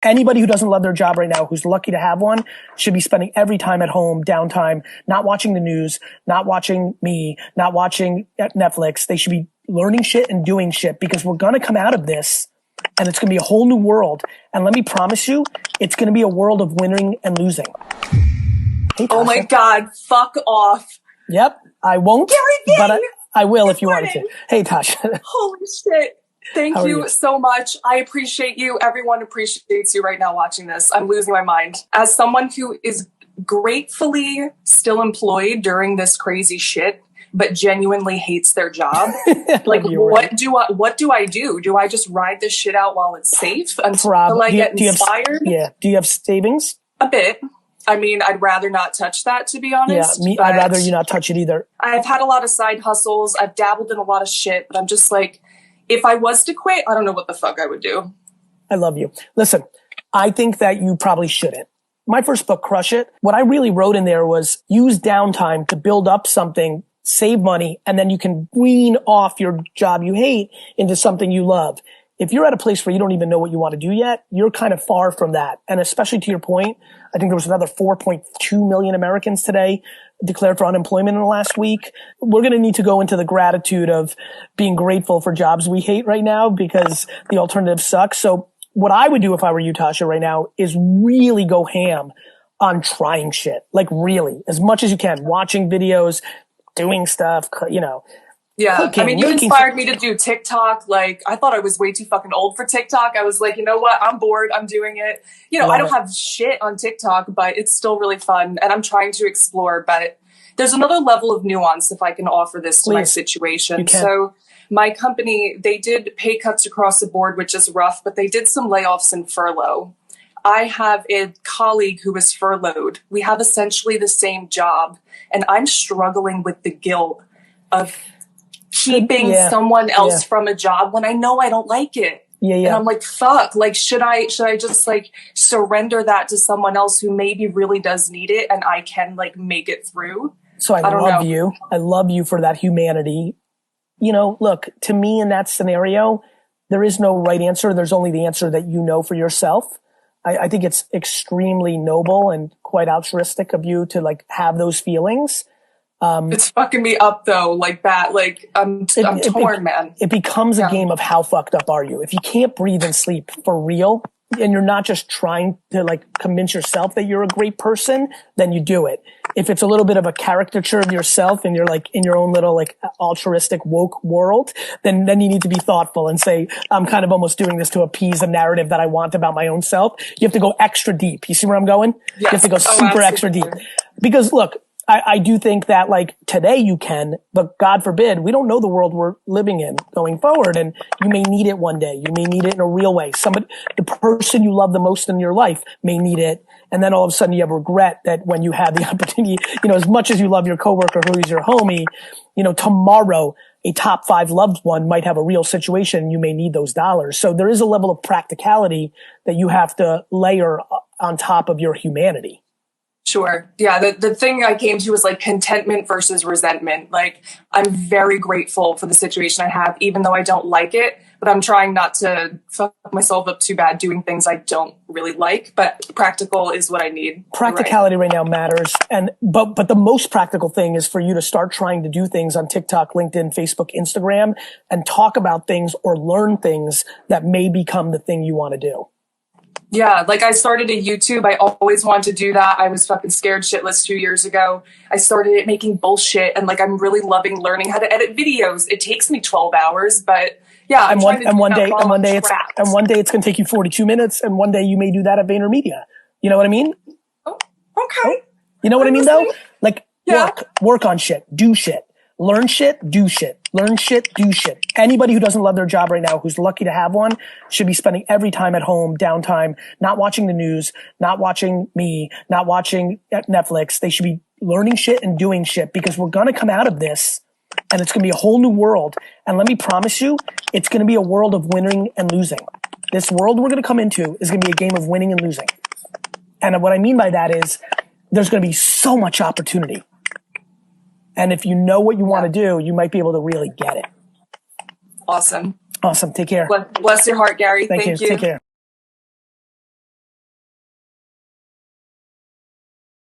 Anybody who doesn't love their job right now, who's lucky to have one, should be spending every time at home, downtime, not watching the news, not watching me, not watching Netflix. They should be learning shit and doing shit, because we're going to come out of this and it's going to be a whole new world. And let me promise you, it's going to be a world of winning and losing. Hey, oh my God, fuck off. Yep, I won't, but I will if you wanted to. Hey, Tasha. Holy shit. Thank you so much. I appreciate you. Everyone appreciates you right now watching this. I'm losing my mind. As someone who is gratefully still employed during this crazy shit, but genuinely hates their job, like what do I do? Do I just ride this shit out while it's safe until I get inspired? Do you have savings? A bit. I mean, I'd rather not touch that, to be honest. Yeah, I'd rather you not touch it either. I've had a lot of side hustles. I've dabbled in a lot of shit, but I'm just like, if I was to quit, I don't know what the fuck I would do. I love you. Listen, I think that you probably shouldn't. My first book, Crush It, what I really wrote in there was use downtime to build up something, save money, and then you can wean off your job you hate into something you love. If you're at a place where you don't even know what you want to do yet, you're kind of far from that. And especially to your point, I think there was another 4.2 million Americans today declared for unemployment in the last week. We're going to need to go into the gratitude of being grateful for jobs we hate right now, because the alternative sucks. So what I would do if I were you, Tasha, right now is really go ham on trying shit. Like really, as much as you can, watching videos, doing stuff, you know. Yeah, cooking, I mean, you inspired me to do TikTok. Like, I thought I was way too fucking old for TikTok. I was like, you know what? I'm bored. I'm doing it. You know, I don't have shit on TikTok, but it's still really fun. And I'm trying to explore. But there's another level of nuance if I can offer this to my situation. So my company, they did pay cuts across the board, which is rough, but they did some layoffs and furlough. I have a colleague who was furloughed. We have essentially the same job. And I'm struggling with the guilt of keeping someone else from a job when I know I don't like it. And I'm like, fuck, like, should I just like surrender that to someone else who maybe really does need it and I can like make it through? So I love you. I love you for that humanity. You know, look, to me in that scenario, there is no right answer. There's only the answer that you know for yourself. I think it's extremely noble and quite altruistic of you to like have those feelings. It's fucking me up though, like that. Like I'm torn, man. It becomes a game of how fucked up are you? If you can't breathe and sleep for real, and you're not just trying to like convince yourself that you're a great person, then you do it. If it's a little bit of a caricature of yourself and you're like in your own little like altruistic woke world, then you need to be thoughtful and say, I'm kind of almost doing this to appease a narrative that I want about my own self. You have to go extra deep. You see where I'm going? Yes. You have to go super extra deep. Because look, I do think that like today you can, but God forbid, we don't know the world we're living in going forward. And you may need it one day. You may need it in a real way. The person you love the most in your life may need it. And then all of a sudden you have regret that when you had the opportunity, you know, as much as you love your coworker who's your homie, you know, tomorrow a top 5 loved one might have a real situation. You may need those dollars. So there is a level of practicality that you have to layer on top of your humanity. Sure. Yeah. The thing I came to was like contentment versus resentment. Like I'm very grateful for the situation I have, even though I don't like it, but I'm trying not to fuck myself up too bad doing things I don't really like, but practical is what I need. Practicality right now matters. But the most practical thing is for you to start trying to do things on TikTok, LinkedIn, Facebook, Instagram, and talk about things or learn things that may become the thing you want to do. Yeah, like I started a YouTube. I always wanted to do that. I was fucking scared shitless 2 years ago. I started it making bullshit, and like I'm really loving learning how to edit videos. It takes me 12 hours, but yeah. And one day it's going to take you 42 minutes, and one day you may do that at VaynerMedia. You know what I mean? Oh, okay. You know what I mean though? Like work on shit, do shit, learn shit, do shit. Learn shit, do shit. Anybody who doesn't love their job right now, who's lucky to have one, should be spending every time at home, downtime, not watching the news, not watching me, not watching Netflix. They should be learning shit and doing shit, because we're going to come out of this and it's going to be a whole new world. And let me promise you, it's going to be a world of winning and losing. This world we're going to come into is going to be a game of winning and losing. And what I mean by that is there's going to be so much opportunity. And if you know what you want to do, you might be able to really get it. Awesome. Awesome. Take care. Bless your heart, Gary. Thank you. Take care.